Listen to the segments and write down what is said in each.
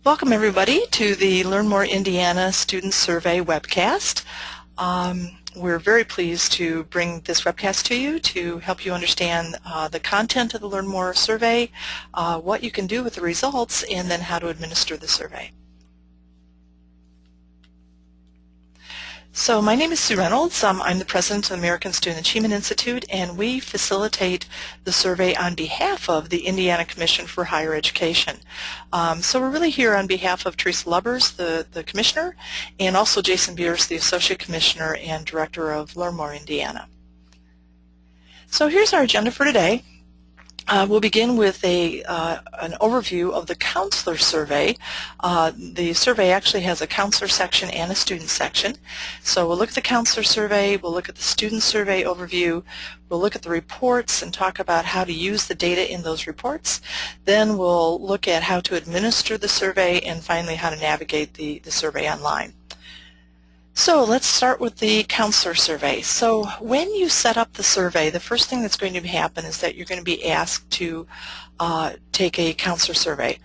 Welcome everybody to the Learn More Indiana Student Survey webcast. We're very pleased to bring this webcast to you to help you understand the content of the Learn More survey, what you can do with the results, and then how to administer the survey. So my name is Sue Reynolds. I'm the president of the American Student Achievement Institute, and we facilitate the survey on behalf of the Indiana Commission for Higher Education. So we're really here on behalf of Teresa Lubbers, the commissioner, and also Jason Beers, the associate commissioner and director of Learn More Indiana. So here's our agenda for today. We'll begin with an overview of the counselor survey. The survey actually has a counselor section and a student section. So we'll look at the counselor survey, we'll look at the student survey overview, we'll look at the reports and talk about how to use the data in those reports. Then we'll look at how to administer the survey, and finally how to navigate the survey online. So let's start with the counselor survey. So when you set up the survey, the first thing that's going to happen is that you're going to be asked to take a counselor survey.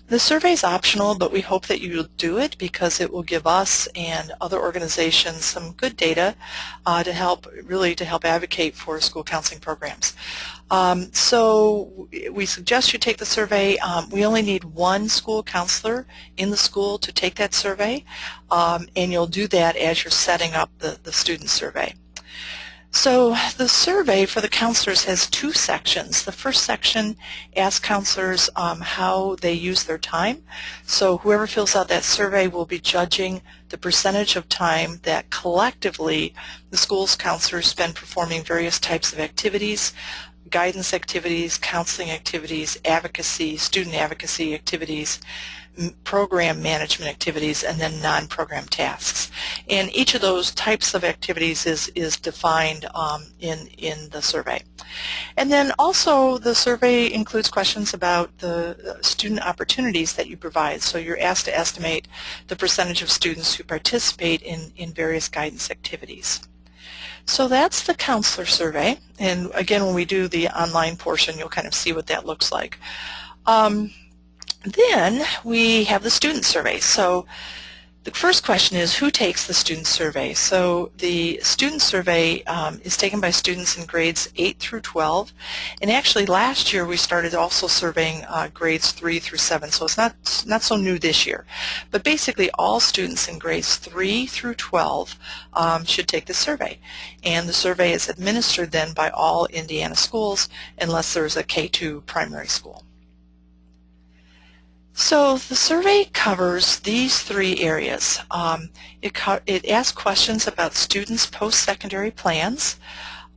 The survey is optional, but we hope that you'll do it because it will give us and other organizations some good data to help advocate for school counseling programs. So we suggest you take the survey. We only need one school counselor in the school to take that survey, and you'll do that as you're setting up the student survey. So the survey for the counselors has two sections. The first section asks counselors how they use their time. So whoever fills out that survey will be judging the percentage of time that collectively the school's counselors spend performing various types of activities, guidance activities, counseling activities, advocacy, student advocacy activities, program management activities, and then non-program tasks. And each of those types of activities is defined in the survey. And then also the survey includes questions about the student opportunities that you provide. So you're asked to estimate the percentage of students who participate in various guidance activities. So that's the counselor survey, and again, when we do the online portion, you'll kind of see what that looks like. Then we have the student survey. So the first question is, who takes the student survey? So the student survey is taken by students in grades 8 through 12, and actually last year we started also surveying grades 3 through 7, so it's not so new this year. But basically all students in grades 3 through 12 should take the survey, and the survey is administered then by all Indiana schools unless there's a K-2 primary school. So the survey covers these three areas. It asks questions about students' post-secondary plans.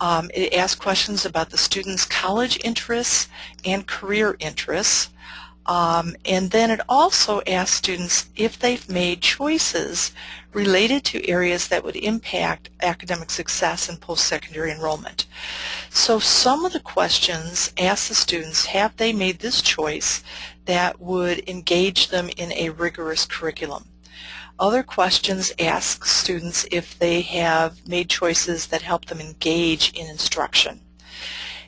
It asks questions about the students' college interests and career interests. And then it also asks students if they've made choices related to areas that would impact academic success and post-secondary enrollment. So some of the questions ask the students, have they made this choice that would engage them in a rigorous curriculum? Other questions ask students if they have made choices that help them engage in instruction.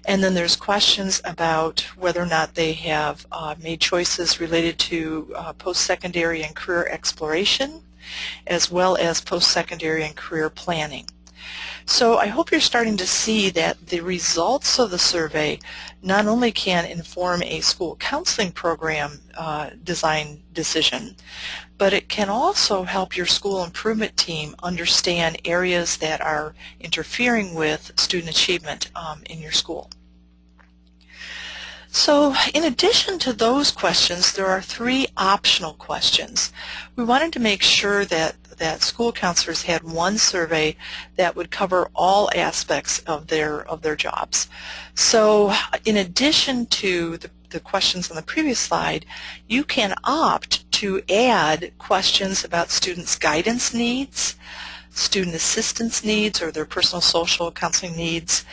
And then there's questions about whether or not they have made choices related to post-secondary and career exploration, as well as post-secondary and career planning. So I hope you're starting to see that the results of the survey not only can inform a school counseling program design decision, but it can also help your school improvement team understand areas that are interfering with student achievement in your school. So in addition to those questions, there are three optional questions. We wanted to make sure that school counselors had one survey that would cover all aspects of their jobs. So in addition to the questions on the previous slide, you can opt to add questions about students' guidance needs, student assistance needs or their personal social counseling needs,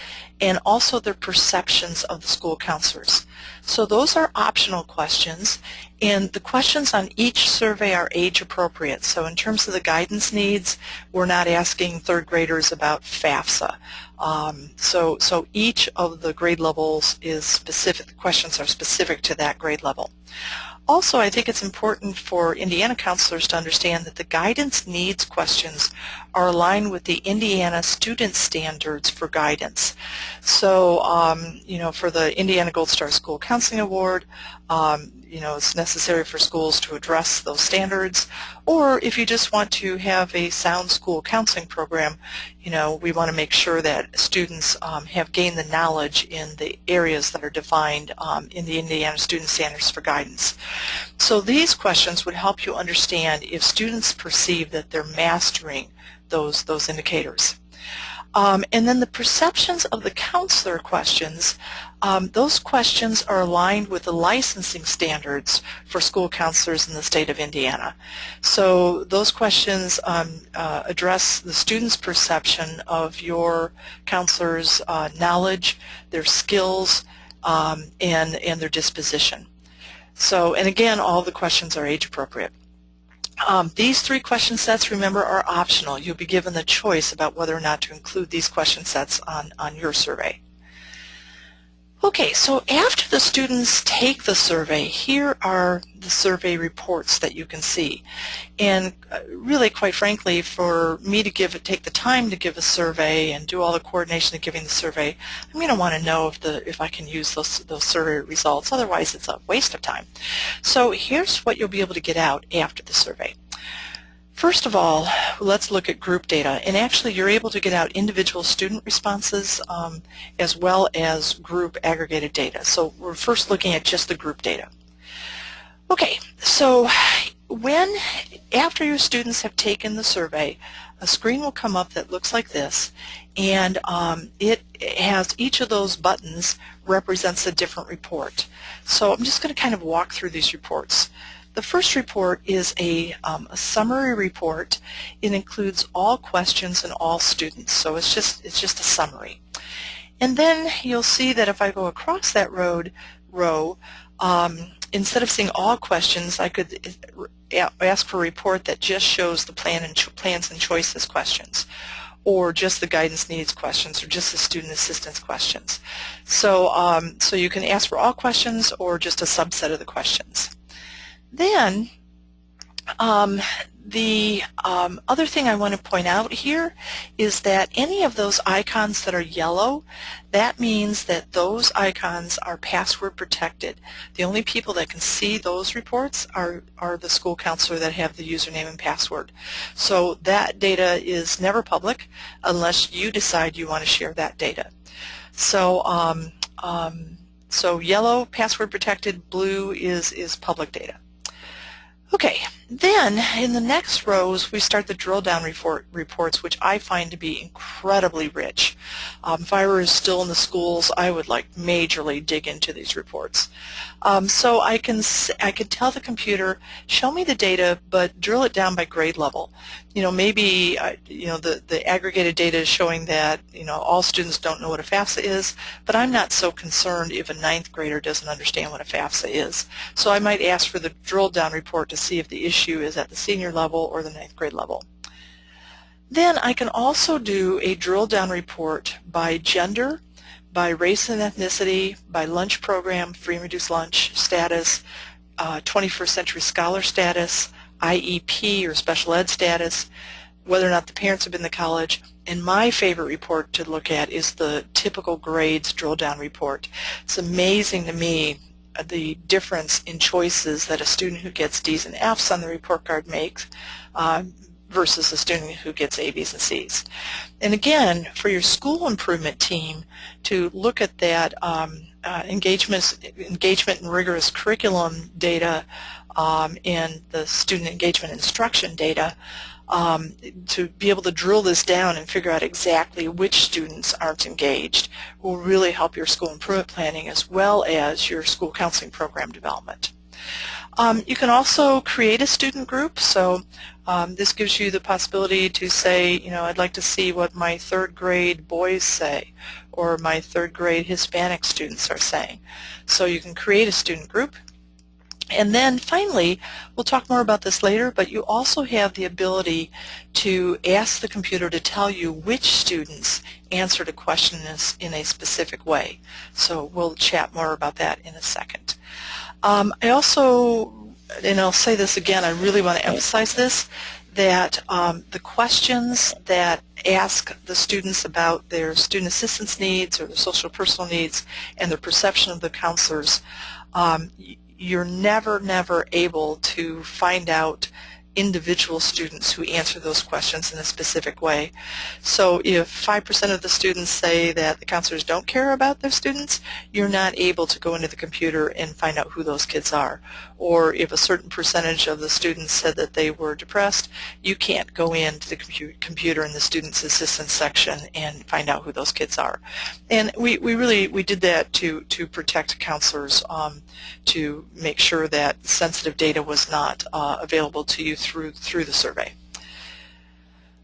and also their perceptions of the school counselors. So those are optional questions, and the questions on each survey are age appropriate. So in terms of the guidance needs, we're not asking third graders about FAFSA. So each of the grade levels is specific, the questions are specific to that grade level. Also, I think it's important for Indiana counselors to understand that the guidance needs questions are aligned with the Indiana student standards for guidance. So, you know, for the Indiana Gold Star School Counseling Award, you know, it's necessary for schools to address those standards. Or if you just want to have a sound school counseling program, you know, we want to make sure that students have gained the knowledge in the areas that are defined in the Indiana Student Standards for Guidance. So these questions would help you understand if students perceive that they're mastering those indicators. And then the perceptions of the counselor questions, those questions are aligned with the licensing standards for school counselors in the state of Indiana. So those questions address the student's perception of your counselor's knowledge, their skills, and their disposition. So, and again, all the questions are age appropriate. These three question sets, remember, are optional. You'll be given the choice about whether or not to include these question sets on your survey. Okay, so after the students take the survey, here are the survey reports that you can see. And really, quite frankly, for me to take the time to give a survey and do all the coordination of giving the survey, I'm going to want to know if I can use those survey results. Otherwise, it's a waste of time. So here's what you'll be able to get out after the survey. First of all, let's look at group data, and actually you're able to get out individual student responses as well as group aggregated data. So we're first looking at just the group data. Okay, so after your students have taken the survey, a screen will come up that looks like this, and it has each of those buttons represents a different report. So I'm just going to kind of walk through these reports. The first report is a summary report. It includes all questions and all students, so it's just a summary. And then you'll see that if I go across that row, instead of seeing all questions, I could ask for a report that just shows the plans and choices questions, or just the guidance needs questions, or just the student assistance questions. So, so you can ask for all questions or just a subset of the questions. Then the other thing I want to point out here is that any of those icons that are yellow, that means that those icons are password protected. The only people that can see those reports are the school counselor that have the username and password. So that data is never public unless you decide you want to share that data. So so yellow, password protected, blue is public data. Okay, then in the next rows we start the drill down reports, which I find to be incredibly rich. If I were still in the schools, I would like majorly dig into these reports. So I can tell the computer, show me the data, but drill it down by grade level. You know, maybe you know, the aggregated data is showing that, you know, all students don't know what a FAFSA is, but I'm not so concerned if a 9th grader doesn't understand what a FAFSA is. So I might ask for the drill down report to see if the issue is at the senior level or the 9th grade level. Then I can also do a drill down report by gender, by race and ethnicity, by lunch program, free and reduced lunch status, 21st century scholar status, IEP or special ed status, whether or not the parents have been to college, and my favorite report to look at is the typical grades drill down report. It's amazing to me the difference in choices that a student who gets D's and F's on the report card makes versus a student who gets A, B's, and C's. And again, for your school improvement team to look at that engagement and rigorous curriculum data and the student engagement instruction data, to be able to drill this down and figure out exactly which students aren't engaged will really help your school improvement planning as well as your school counseling program development. You can also create a student group, so this gives you the possibility to say, you know, I'd like to see what my 3rd grade boys say or my 3rd grade Hispanic students are saying. So you can create a student group. And then finally, we'll talk more about this later, but you also have the ability to ask the computer to tell you which students answered a question in a specific way. So we'll chat more about that in a second. I also, and I'll say this again, I really want to emphasize this, that the questions that ask the students about their student assistance needs or their social personal needs and their perception of the counselors, you're never able to find out individual students who answer those questions in a specific way. So if 5% of the students say that the counselors don't care about their students, you're not able to go into the computer and find out who those kids are. Or if a certain percentage of the students said that they were depressed, you can't go into the computer in the students assistance section and find out who those kids are. And we did that to protect counselors, to make sure that sensitive data was not available to you through the survey.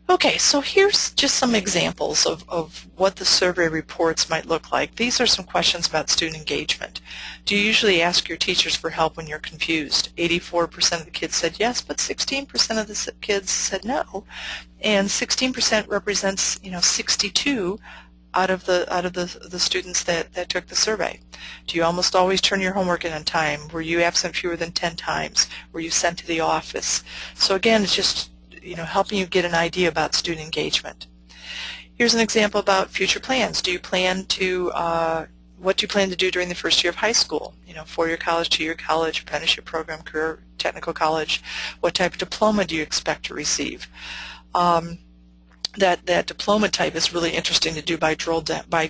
Okay, so here's just some examples of what the survey reports might look like. These are some questions about student engagement. Do you usually ask your teachers for help when you're confused? 84% of the kids said yes, but 16% of the kids said no. And 16% represents, 62 out of the students that took the survey. Do you almost always turn your homework in on time? Were you absent fewer than 10 times? Were you sent to the office? So again, it's just helping you get an idea about student engagement. Here's an example about future plans. Do you plan to what do you plan to do during the first year of high school? 4-year college, 2-year college, apprenticeship program, career technical college. What type of diploma do you expect to receive? That diploma type is really interesting to do by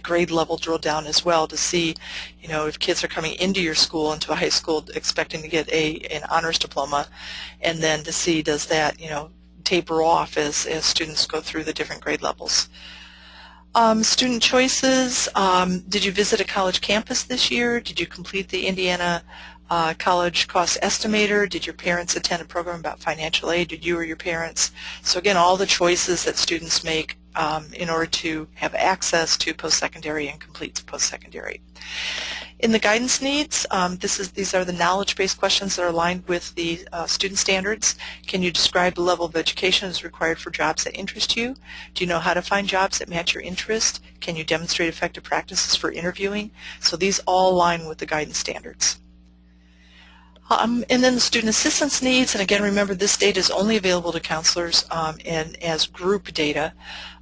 grade level drill down as well, to see if kids are coming into your school, into a high school, expecting to get an honors diploma, and then to see does that taper off as students go through the different grade levels. Student choices, did you visit a college campus this year? Did you complete the Indiana College Cost Estimator? Did your parents attend a program about financial aid? Did you or your parents? So again, all the choices that students make in order to have access to post-secondary and complete post-secondary. In the guidance needs, these are the knowledge-based questions that are aligned with the student standards. Can you describe the level of education that's required for jobs that interest you? Do you know how to find jobs that match your interest? Can you demonstrate effective practices for interviewing? So these all align with the guidance standards. And then the student assistance needs, and again remember this data is only available to counselors and as group data.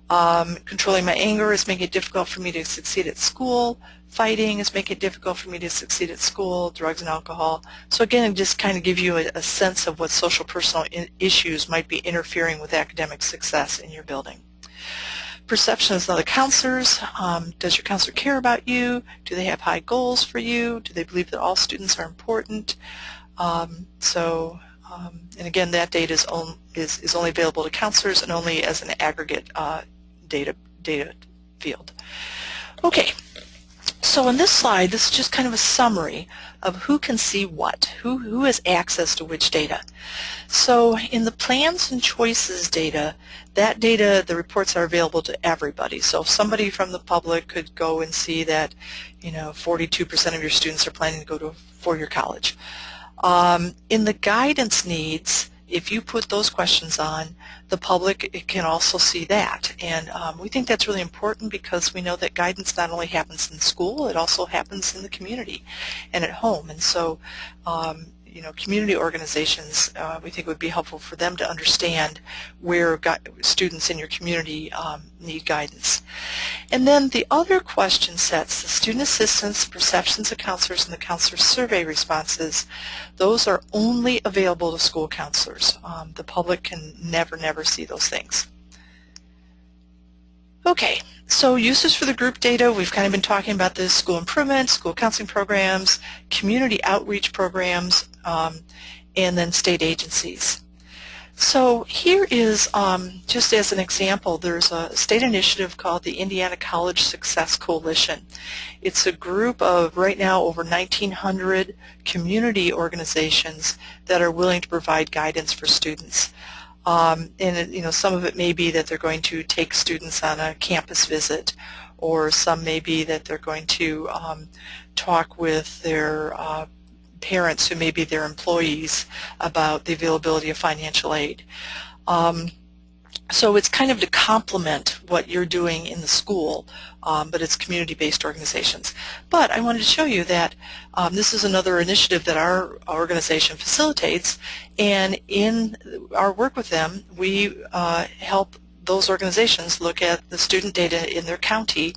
Controlling my anger is making it difficult for me to succeed at school. Fighting is making it difficult for me to succeed at school. Drugs and alcohol. So again, just kind of give you a sense of what social personal issues might be interfering with academic success in your building. Perceptions of the counselors. Does your counselor care about you? Do they have high goals for you? Do they believe that all students are important? And again, that data is only available to counselors and only as an aggregate data field. Okay, so on this slide, this is just kind of a summary of who can see what, who has access to which data. So in the plans and choices data, that data, the reports are available to everybody. So if somebody from the public could go and see that 42% of your students are planning to go to a 4-year college. In the guidance needs, if you put those questions on, the public can also see that. And we think that's really important because we know that guidance not only happens in school, it also happens in the community and at home. And so, community organizations, we think it would be helpful for them to understand where students in your community need guidance. And then the other question sets, the student assistance, perceptions of counselors, and the counselor survey responses, those are only available to school counselors. The public can never see those things. Okay, so uses for the group data, we've kind of been talking about this: school improvement, school counseling programs, community outreach programs, and then state agencies. So here is, just as an example, there's a state initiative called the Indiana College Success Coalition. It's a group of, right now, over 1,900 community organizations that are willing to provide guidance for students. And some of it may be that they're going to take students on a campus visit, or some may be that they're going to talk with their parents who may be their employees about the availability of financial aid. So it's kind of to complement what you're doing in the school, but it's community-based organizations. But I wanted to show you that this is another initiative that our organization facilitates, and in our work with them, we help those organizations look at the student data in their county,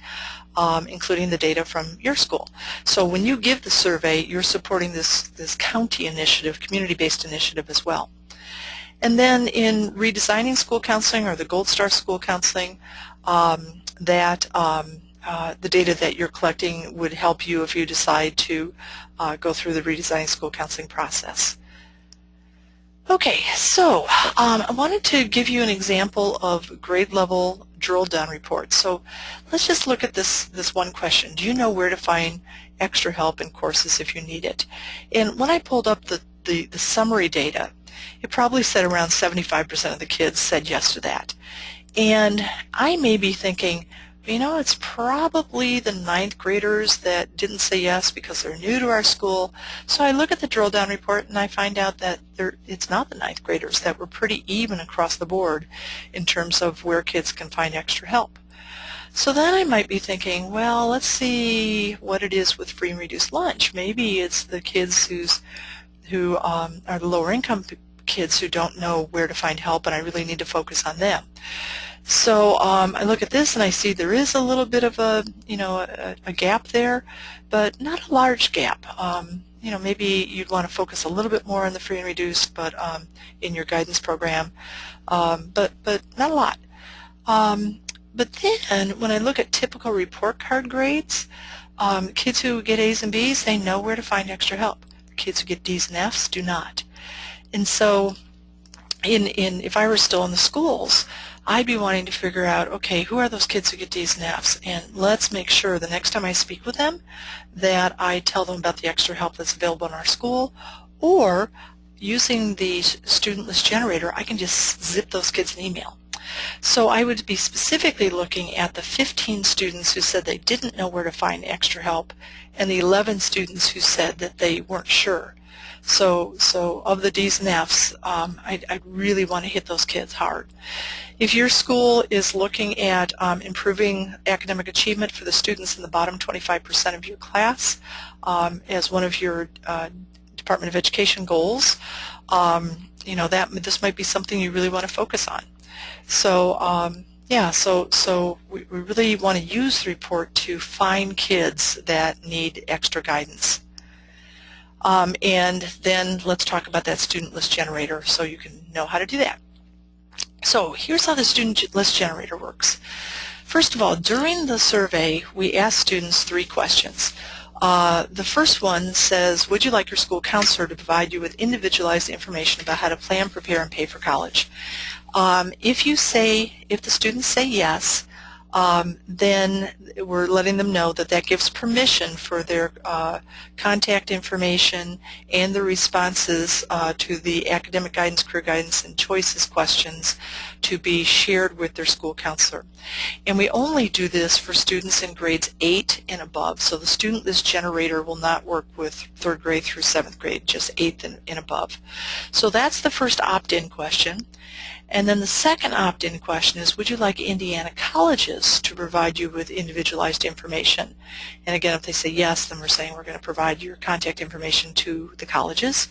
including the data from your school. So when you give the survey, you're supporting this county initiative, community-based initiative as well. And then in redesigning school counseling, or the Gold Star School Counseling, the data that you're collecting would help you if you decide to go through the redesigning school counseling process. Okay, so I wanted to give you an example of grade level drill down reports. So let's just look at this one question. Do you know where to find extra help in courses if you need it? And when I pulled up the summary data, it probably said around 75% of the kids said yes to that. And I may be thinking, you know, it's probably the 9th graders that didn't say yes because they're new to our school. So I look at the drill down report and I find out that it's not the 9th graders, that we're pretty even across the board in terms of where kids can find extra help. So then I might be thinking, well, let's see what it is with free and reduced lunch. Maybe it's the kids who are the lower income kids who don't know where to find help, and I really need to focus on them. So I look at this and I see there is a little bit of a gap there, but not a large gap. Maybe you'd want to focus a little bit more on the free and reduced, but in your guidance program, but not a lot. But then when I look at typical report card grades, kids who get A's and B's, they know where to find extra help. Kids who get D's and F's do not. And so if I were still in the schools, I'd be wanting to figure out, okay, who are those kids who get D's and F's? And let's make sure the next time I speak with them that I tell them about the extra help that's available in our school, or using the student list generator, I can just zip those kids an email. So I would be specifically looking at the 15 students who said they didn't know where to find extra help, and the 11 students who said that they weren't sure. So of the D's and F's, I really want to hit those kids hard. If your school is looking at improving academic achievement for the students in the bottom 25% of your class as one of your Department of Education goals, this might be something you really want to focus on. So so we really want to use the report to find kids that need extra guidance. And then let's talk about that student list generator so you can know how to do that. So here's how the student list generator works. First of all, during the survey, we ask students 3 questions. The first one says, would you like your school counselor to provide you with individualized information about how to plan, prepare, and pay for college? If the students say yes, then we're letting them know that gives permission for their contact information and the responses to the academic guidance, career guidance, and choices questions to be shared with their school counselor. And we only do this for students in grades 8 and above. So the student list generator will not work with 3rd grade through 7th grade, just 8th and above. So that's the first opt-in question. And then the second opt-in question is, would you like Indiana colleges to provide you with individualized information? And again, if they say yes, then we're saying we're going to provide your contact information to the colleges.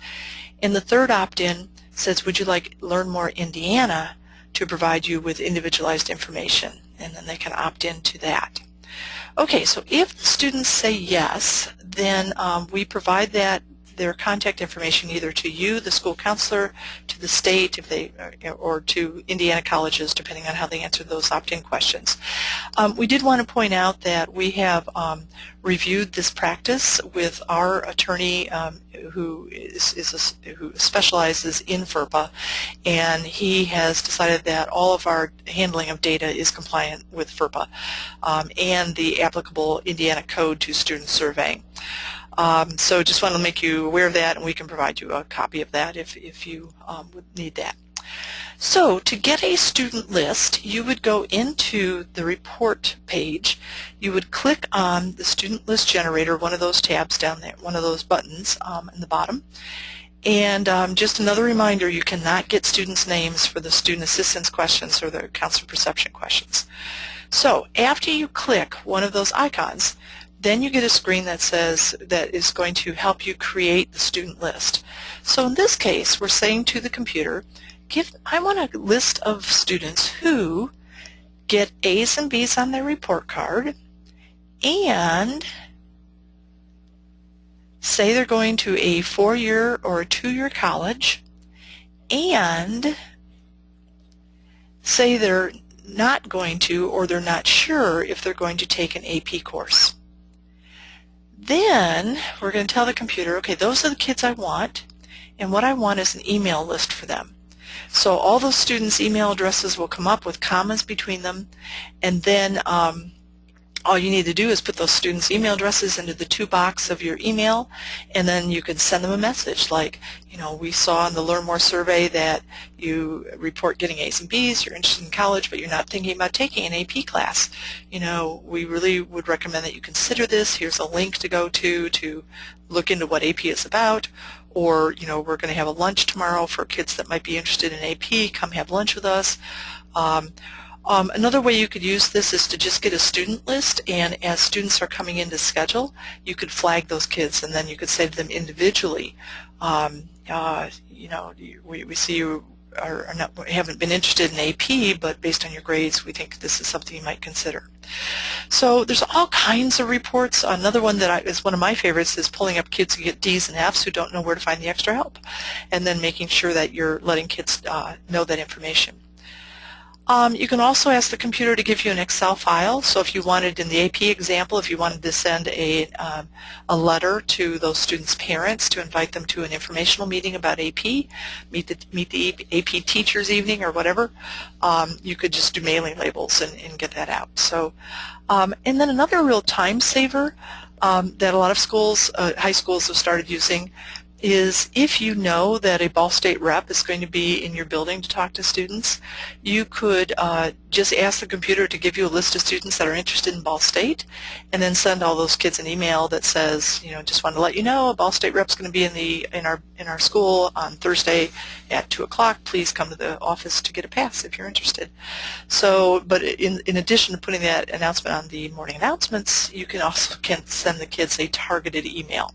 And the third opt-in says, would you like Learn More Indiana to provide you with individualized information? And then they can opt into that. Okay, so if the students say yes, then we provide their contact information either to you, the school counselor, to the state, or to Indiana colleges, depending on how they answer those opt-in questions. We did want to point out that we have reviewed this practice with our attorney who specializes in FERPA, and he has decided that all of our handling of data is compliant with FERPA and the applicable Indiana code to student surveying. So just want to make you aware of that, and we can provide you a copy of that if you would need that. So to get a student list, you would go into the report page. You would click on the student list generator, one of those tabs down there, one of those buttons in the bottom. And just another reminder, you cannot get students' names for the student assistance questions or the counselor perception questions. So after you click one of those icons, then you get a screen that says that is going to help you create the student list. So in this case, we're saying to the computer, I want a list of students who get A's and B's on their report card and say they're going to a 4-year or a 2-year college, and say they're not going to, or they're not sure if they're going to take an AP course. Then we're going to tell the computer, okay, those are the kids I want, and what I want is an email list for them. So all those students' email addresses will come up with commas between them, and then all you need to do is put those students' email addresses into the to box of your email, and then you can send them a message like, you know, we saw in the Learn More survey that you report getting A's and B's, you're interested in college, but you're not thinking about taking an AP class. You know, we really would recommend that you consider this. Here's a link to go to look into what AP is about. Or, you know, we're going to have a lunch tomorrow for kids that might be interested in AP. Come have lunch with us. Another way you could use this is to just get a student list, and as students are coming in to schedule, you could flag those kids, and then you could say to them individually, you know, we see you haven't been interested in AP, but based on your grades, we think this is something you might consider. So there's all kinds of reports. Another one that is one of my favorites is pulling up kids who get D's and F's who don't know where to find the extra help, and then making sure that you're letting kids know that information. You can also ask the computer to give you an Excel file. So if you wanted, in the AP example, if you wanted to send a letter to those students' parents to invite them to an informational meeting about AP, meet the AP teachers evening or whatever, you could just do mailing labels and get that out. So, and then another real time saver that a lot of schools, high schools have started using, is if you know that a Ball State rep is going to be in your building to talk to students, you could just ask the computer to give you a list of students that are interested in Ball State, and then send all those kids an email that says, you know, just wanted to let you know a Ball State rep's going to be in our school on Thursday at 2 o'clock. Please come to the office to get a pass if you're interested. So, but in addition to putting that announcement on the morning announcements, you can also send the kids a targeted email.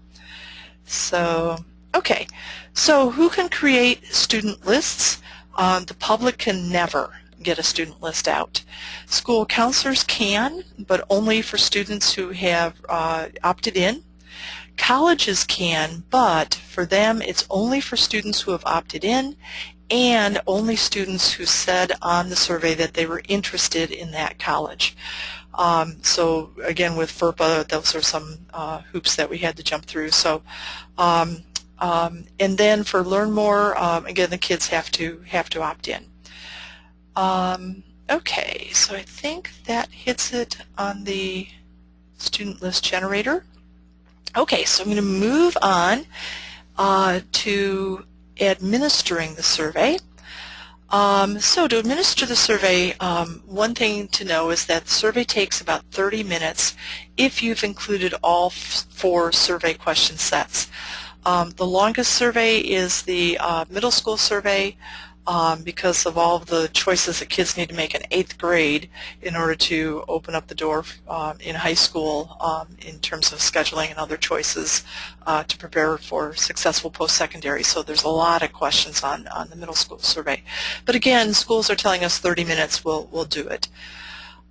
So, okay, so who can create student lists? The public can never get a student list out. School counselors can, but only for students who have opted in. Colleges can, but for them it's only for students who have opted in, and only students who said on the survey that they were interested in that college. So again, with FERPA, those are some hoops that we had to jump through. So, and then for Learn More, again, the kids have to opt in. Okay, so I think that hits it on the student list generator. Okay, so I'm going to move on to administering the survey. So to administer the survey, one thing to know is that the survey takes about 30 minutes if you've included all 4 survey question sets. The longest survey is the middle school survey because of all of the choices that kids need to make in 8th grade in order to open up the door in high school in terms of scheduling and other choices to prepare for successful post-secondary. So there's a lot of questions on the middle school survey. But again, schools are telling us 30 minutes will do it.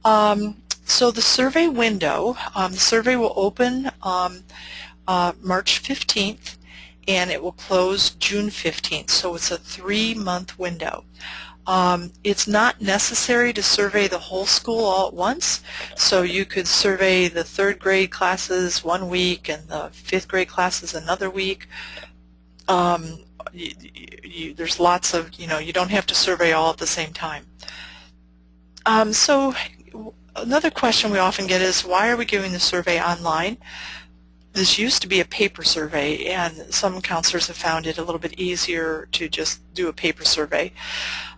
So the survey window, the survey will open March 15th, and it will close June 15th, so it's a 3-month window. It's not necessary to survey the whole school all at once, so you could survey the 3rd grade classes 1 week and the 5th grade classes another week. There's lots of, you don't have to survey all at the same time. So another question we often get is, why are we doing the survey online? This used to be a paper survey, and some counselors have found it a little bit easier to just do a paper survey.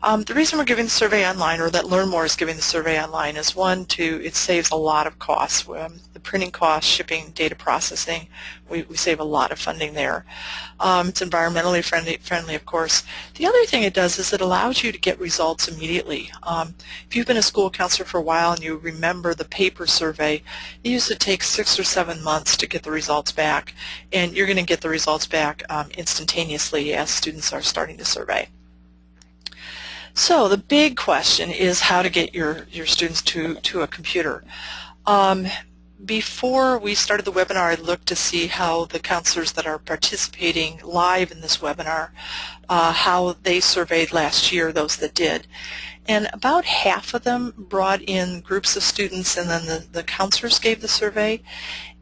The reason we're giving the survey online, or that Learn More is giving the survey online, is one, it saves a lot of costs. The printing costs, shipping, data processing, we save a lot of funding there. It's environmentally friendly, of course. The other thing it does is it allows you to get results immediately. If you've been a school counselor for a while and you remember the paper survey, it used to take 6 or 7 months to get the results back, and you're going to get the results back instantaneously as students are starting to survey. So the big question is how to get your students to a computer. Before we started the webinar, I looked to see how the counselors that are participating live in this webinar, how they surveyed last year, those that did. And about half of them brought in groups of students, and then the counselors gave the survey,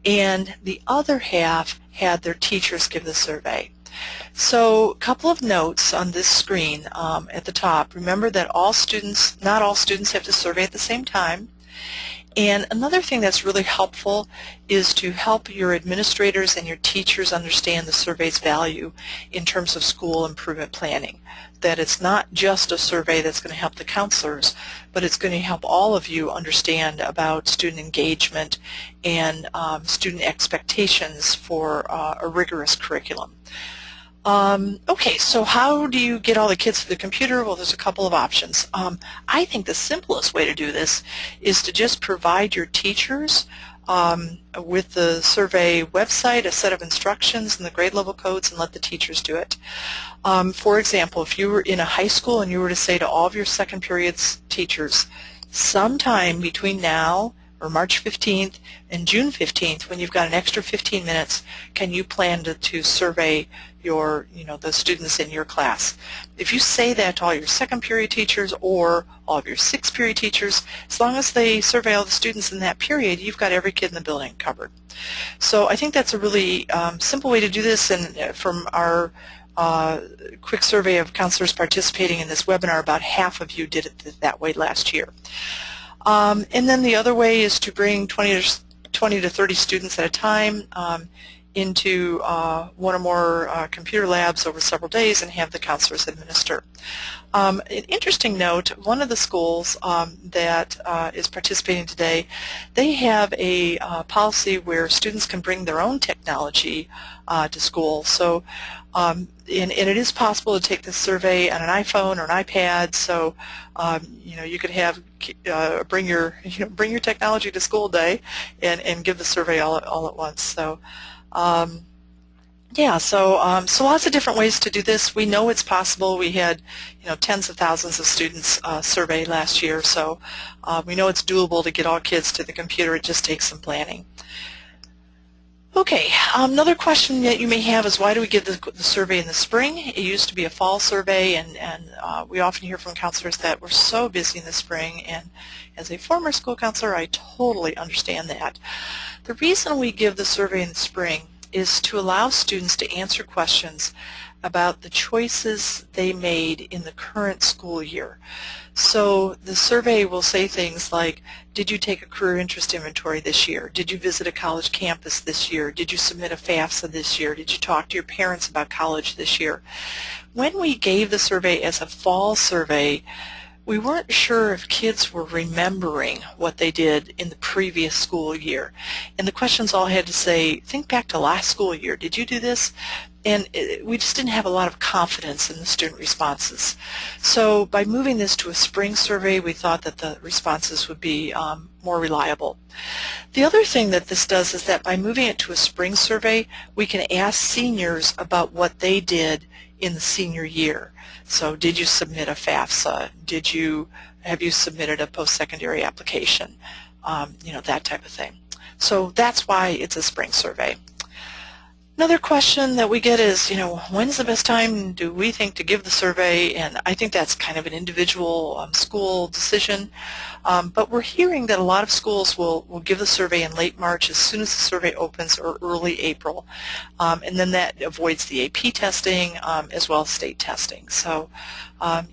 and the other half had their teachers give the survey. So a couple of notes on this screen at the top. Remember that not all students have to survey at the same time. And another thing that's really helpful is to help your administrators and your teachers understand the survey's value in terms of school improvement planning. That it's not just a survey that's going to help the counselors, but it's going to help all of you understand about student engagement and student expectations for a rigorous curriculum. Okay, so how do you get all the kids to the computer? Well, there's a couple of options. I think the simplest way to do this is to just provide your teachers with the survey website, a set of instructions and the grade level codes, and let the teachers do it. For example, if you were in a high school and you were to say to all of your second periods teachers, sometime between now or March 15th and June 15th, when you've got an extra 15 minutes, can you plan to survey the students in your class? If you say that to all your second period teachers or all of your sixth period teachers, as long as they survey all the students in that period, you've got every kid in the building covered. So I think that's a really simple way to do this, and from our quick survey of counselors participating in this webinar, about half of you did it that way last year. And then the other way is to bring 20 to 30 students at a time into one or more computer labs over several days and have the counselors administer. An interesting note, one of the schools that is participating today, they have a policy where students can bring their own technology to school. So and it is possible to take this survey on an iPhone or an iPad, so you could have bring your technology to school day and give the survey all at once. So yeah, so lots of different ways to do this. We know it's possible. We had tens of thousands of students surveyed last year, so we know it's doable to get all kids to the computer. It just takes some planning. Okay, another question that you may have is, why do we give the survey in the spring? It used to be a fall survey, and we often hear from counselors that we're so busy in the spring, and as a former school counselor, I totally understand that. The reason we give the survey in the spring is to allow students to answer questions about the choices they made in the current school year. So the survey will say things like, did you take a career interest inventory this year? Did you visit a college campus this year? Did you submit a FAFSA this year? Did you talk to your parents about college this year? When we gave the survey as a fall survey, we weren't sure if kids were remembering what they did in the previous school year. And the questions all had to say, think back to last school year. Did you do this? And we just didn't have a lot of confidence in the student responses. So by moving this to a spring survey, we thought that the responses would be more reliable. The other thing that this does is that by moving it to a spring survey, we can ask seniors about what they did in the senior year. So did you submit a FAFSA? Have you submitted a post-secondary application? That type of thing. So that's why it's a spring survey. Another question that we get is, when's the best time do we think to give the survey? And I think that's kind of an individual school decision. But we're hearing that a lot of schools will give the survey in late March as soon as the survey opens, or early April. And then that avoids the AP testing as well as state testing. So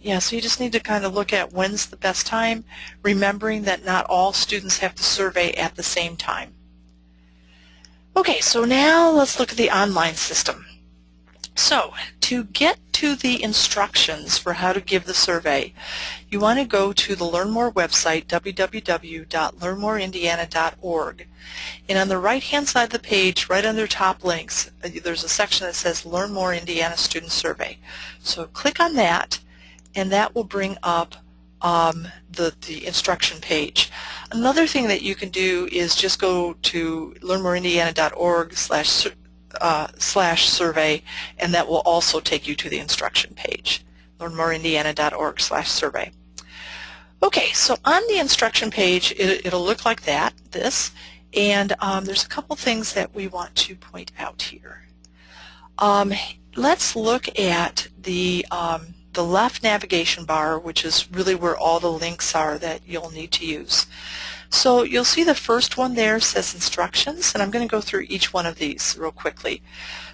yeah, so you just need to kind of look at when's the best time, remembering that not all students have to survey at the same time. Okay, so now let's look at the online system. So to get to the instructions for how to give the survey, you want to go to the Learn More website, www.learnmoreindiana.org. And on the right-hand side of the page, right under top links, there's a section that says Learn More Indiana Student Survey. So click on that, and that will bring up the instruction page. Another thing that you can do is just go to learnmoreindiana.org/survey, and that will also take you to the instruction page, learnmoreindiana.org/survey. Okay, so on the instruction page, it'll look like this, and there's a couple things that we want to point out here. Let's look at the left navigation bar, which is really where all the links are that you'll need to use. So you'll see the first one there says instructions, and I'm going to go through each one of these real quickly.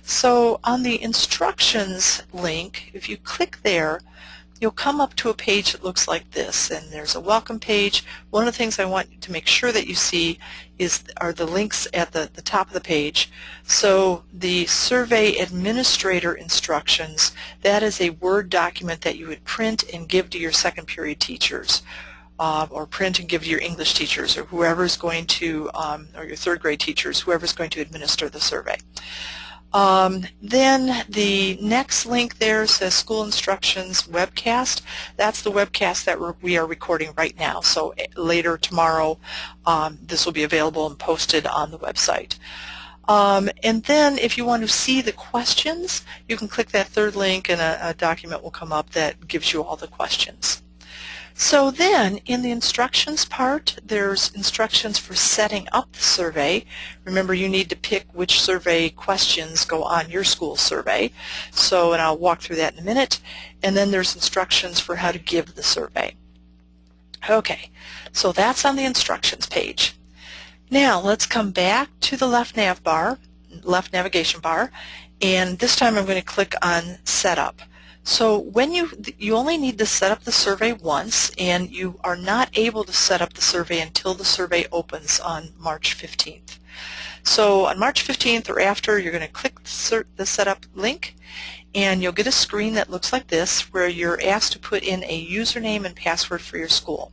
So on the instructions link, if you click there, you'll come up to a page that looks like this, and there's a welcome page. One of the things I want to make sure that you see are the links at the top of the page. So the survey administrator instructions, that is a Word document that you would print and give to your second period teachers, or print and give to your English teachers, or whoever's going to, or your third grade teachers, whoever's going to administer the survey. Then the next link there says School Instructions Webcast. That's the webcast that we are recording right now. So later tomorrow, this will be available and posted on the website. And then if you want to see the questions, you can click that third link, and a document will come up that gives you all the questions. So then in the instructions part, there's instructions for setting up the survey. Remember, you need to pick which survey questions go on your school survey. So, and I'll walk through that in a minute. And then there's instructions for how to give the survey. Okay, so that's on the instructions page. Now let's come back to the left navigation bar, and this time I'm going to click on Setup. So when you only need to set up the survey once, and you are not able to set up the survey until the survey opens on March 15th. So on March 15th or after, you're going to click the setup link, and you'll get a screen that looks like this, where you're asked to put in a username and password for your school.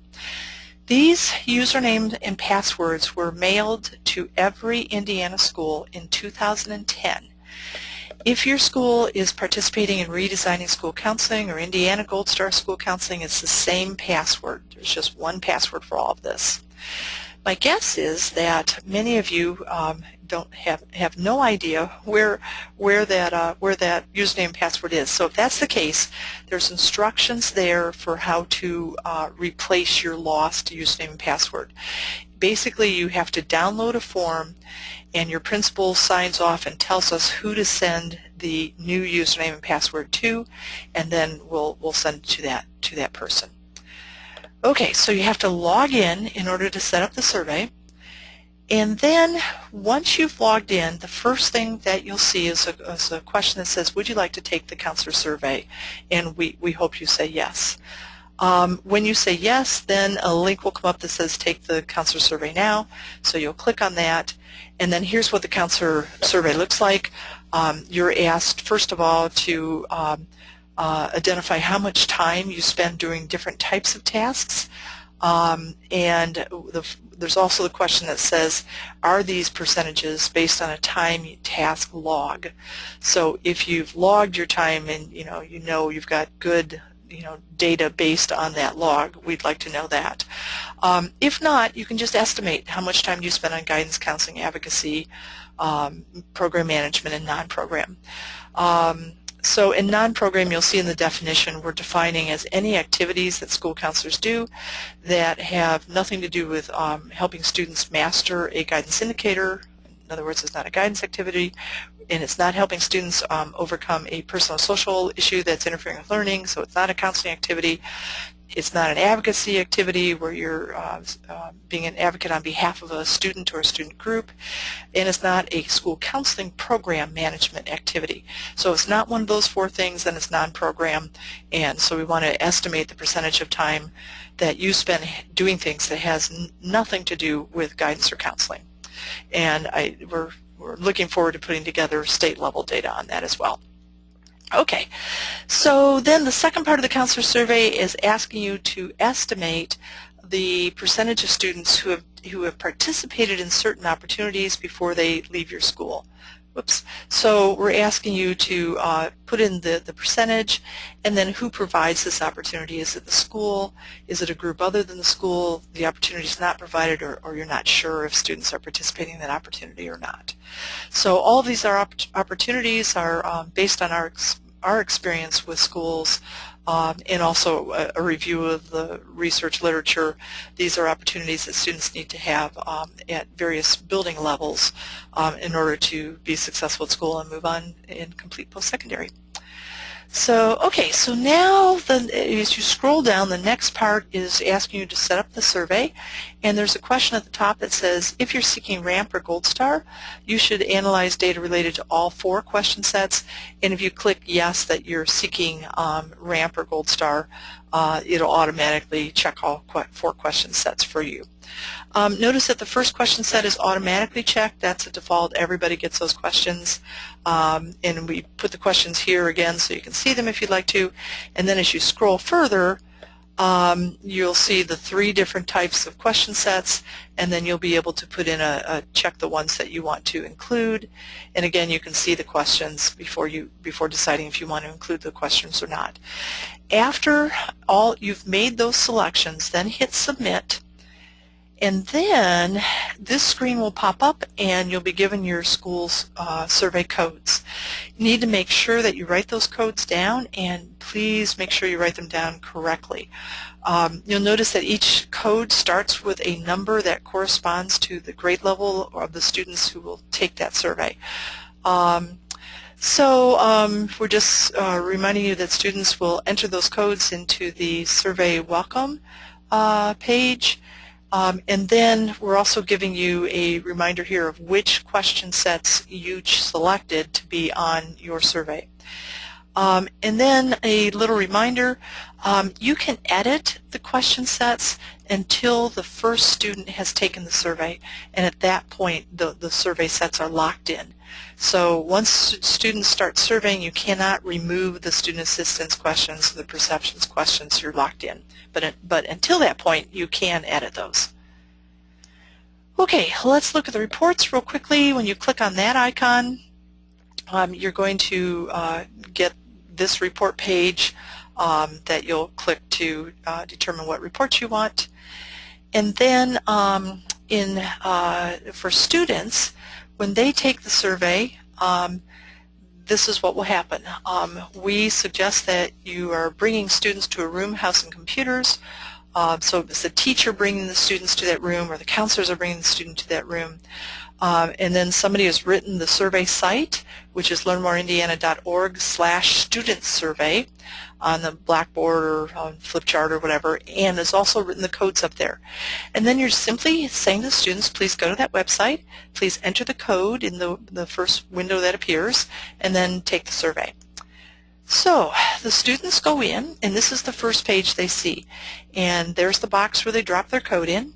These usernames and passwords were mailed to every Indiana school in 2010. If your school is participating in Redesigning School Counseling or Indiana Gold Star School Counseling, it's the same password. There's just one password for all of this. My guess is that many of you don't have no idea where that username and password is. So if that's the case, there's instructions there for how to replace your lost username and password. Basically, you have to download a form, and your principal signs off and tells us who to send the new username and password to, and then we'll send it to that person. Okay, so you have to log in order to set up the survey, and then once you've logged in, the first thing that you'll see is a question that says, would you like to take the counselor survey? And we hope you say yes. When you say yes, then a link will come up that says take the counselor survey now. So you'll click on that, and then here's what the counselor survey looks like. You're asked, first of all, to identify how much time you spend doing different types of tasks. And there's also the question that says, are these percentages based on a time task log? So if you've logged your time and you know you've got good data based on that log, we'd like to know that. If not, you can just estimate how much time you spend on guidance, counseling, advocacy, program management, and non-program. So in non-program, you'll see in the definition, we're defining as any activities that school counselors do that have nothing to do with helping students master a guidance indicator. In other words, it's not a guidance activity, and it's not helping students overcome a personal social issue that's interfering with learning, so it's not a counseling activity. It's not an advocacy activity where you're being an advocate on behalf of a student or a student group, and it's not a school counseling program management activity. So it's not one of those four things, then it's non-program, and so we want to estimate the percentage of time that you spend doing things that has nothing to do with guidance or counseling. And we're we're looking forward to putting together state-level data on that as well. Okay, so then the second part of the counselor survey is asking you to estimate the percentage of students who have participated in certain opportunities before they leave your school. Whoops. So we're asking you to put in the percentage, and then who provides this opportunity. Is it the school? Is it a group other than the school? The opportunity is not provided, or you're not sure if students are participating in that opportunity or not. So all of these opportunities are based on our experience with schools, and also a review of the research literature. These are opportunities that students need to have at various building levels in order to be successful at school and move on and complete post-secondary. So, okay, so now as you scroll down, the next part is asking you to set up the survey, and there's a question at the top that says, if you're seeking RAMP or Gold Star, you should analyze data related to all 4 question sets, and if you click yes that you're seeking RAMP or Gold Star, it'll automatically check all 4 question sets for you. Notice that the first question set is automatically checked. That's a default. Everybody gets those questions. And we put the questions here again so you can see them if you'd like to. And then as you scroll further, you'll see the 3 different types of question sets, and then you'll be able to put in check the ones that you want to include. And again, you can see the questions before deciding if you want to include the questions or not. After you've made those selections, then hit submit. And then this screen will pop up and you'll be given your school's survey codes. You need to make sure that you write those codes down, and please make sure you write them down correctly. You'll notice that each code starts with a number that corresponds to the grade level of the students who will take that survey. We're just reminding you that students will enter those codes into the survey welcome page. And then we're also giving you a reminder here of which question sets you selected to be on your survey. And then a little reminder, you can edit the question sets until the first student has taken the survey, and at that point the survey sets are locked in. So once students start surveying, you cannot remove the student assistance questions, the perceptions questions. You're locked in. But until that point, you can edit those. Okay, let's look at the reports real quickly. When you click on that icon, you're going to get this report page that you'll click to determine what reports you want. And then for students, when they take the survey, this is what will happen. We suggest that you are bringing students to a room, house, and computers. So it's the teacher bringing the students to that room, or the counselors are bringing the student to that room. And then somebody has written the survey site, which is learnmoreindiana.org/student-survey on the blackboard or on flip chart or whatever, and has also written the codes up there. And then you're simply saying to the students, please go to that website, please enter the code in the first window that appears, and then take the survey. So the students go in, and this is the first page they see. And there's the box where they drop their code in.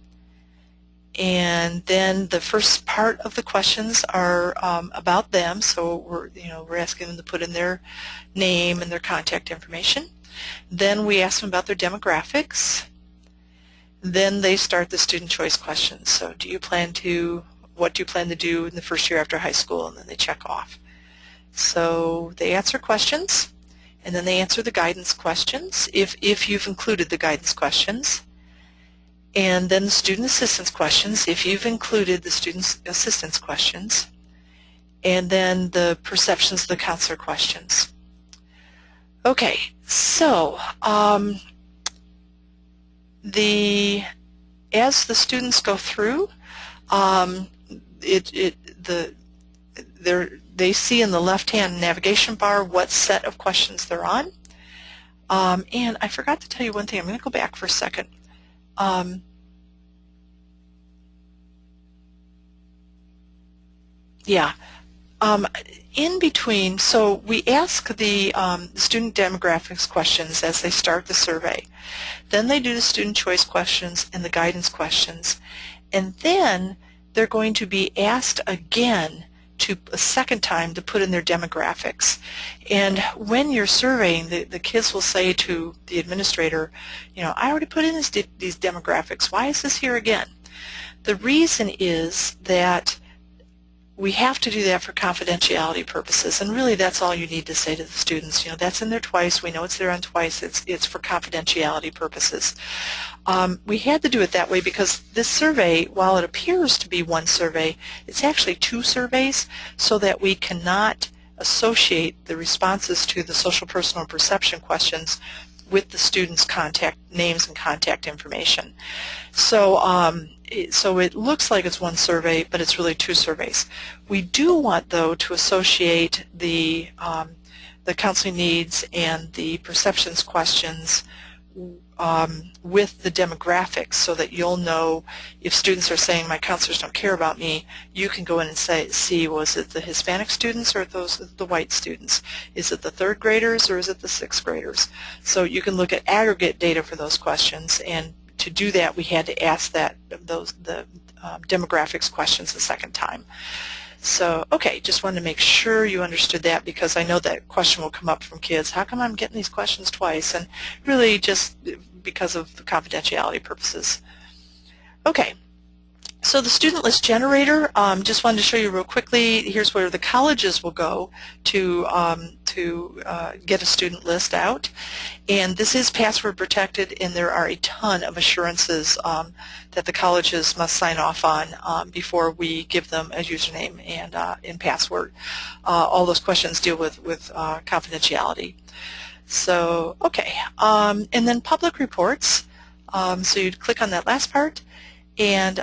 And then the first part of the questions are about them. So we're asking them to put in their name and their contact information. Then we ask them about their demographics. Then they start the student choice questions. So what do you plan to do in the first year after high school? And then they check off. So they answer questions, and then they answer the guidance questions if you've included the guidance questions. And then the student assistance questions, if you've included the student assistance questions, and then the perceptions of the counselor questions. Okay, so as the students go through, they see in the left-hand navigation bar what set of questions they're on. And I forgot to tell you one thing. I'm going to go back for a second. In between, so we ask the student demographics questions as they start the survey. Then they do the student choice questions and the guidance questions. And then they're going to be asked again to a second time to put in their demographics. And when you're surveying, the kids will say to the administrator, you know, I already put in these demographics. Why is this here again? The reason is that we have to do that for confidentiality purposes, and really that's all you need to say to the students. You know, that's in there twice. We know it's there on twice. It's for confidentiality purposes. We had to do it that way because this survey, while it appears to be one survey, it's actually two surveys, so that we cannot associate the responses to the social, personal, and perception questions with the students' contact names and contact information. So so it looks like it's one survey, but it's really two surveys. We do want, though, to associate the counseling needs and the perceptions questions with the demographics, so that you'll know if students are saying my counselors don't care about me, you can go in and see, was it the Hispanic students or the white students? Is it the third graders or is it the sixth graders? So you can look at aggregate data for those questions, and to do that we had to ask the demographics questions a second time. So, okay, just wanted to make sure you understood that, because I know that question will come up from kids. How come I'm getting these questions twice? And really just because of the confidentiality purposes. Okay, so the student list generator, just wanted to show you real quickly. Here's where the colleges will go to get a student list out. And this is password protected, and there are a ton of assurances that the colleges must sign off on before we give them a username and password. All those questions deal with confidentiality. So, okay, and then public reports. So you'd click on that last part, and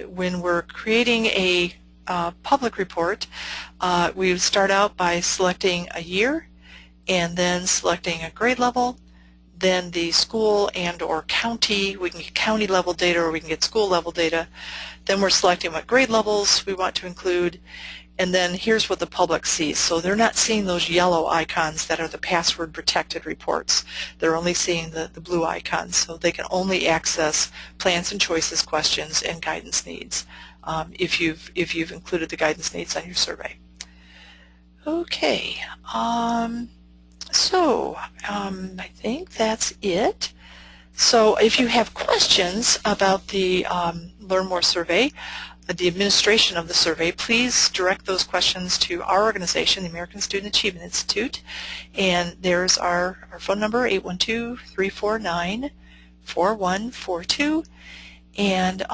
when we're creating a public report, we would start out by selecting a year, and then selecting a grade level, then the school and or county. We can get county level data or we can get school level data. Then we're selecting what grade levels we want to include, and then here's what the public sees. So they're not seeing those yellow icons that are the password protected reports. They're only seeing the blue icons, so they can only access plans and choices questions and guidance needs if you've included the guidance needs on your survey. Okay, so I think that's it. So if you have questions about the Learn More survey, the administration of the survey, please direct those questions to our organization, the American Student Achievement Institute, and there's our phone number, 812-349-4142, and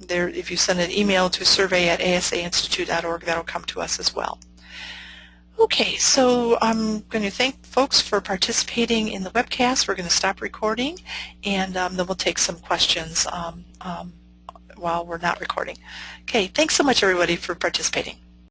there, if you send an email to survey@asainstitute.org, that'll come to us as well. Okay, so I'm going to thank folks for participating in the webcast. We're going to stop recording, and then we'll take some questions while we're not recording. Okay, thanks so much everybody for participating.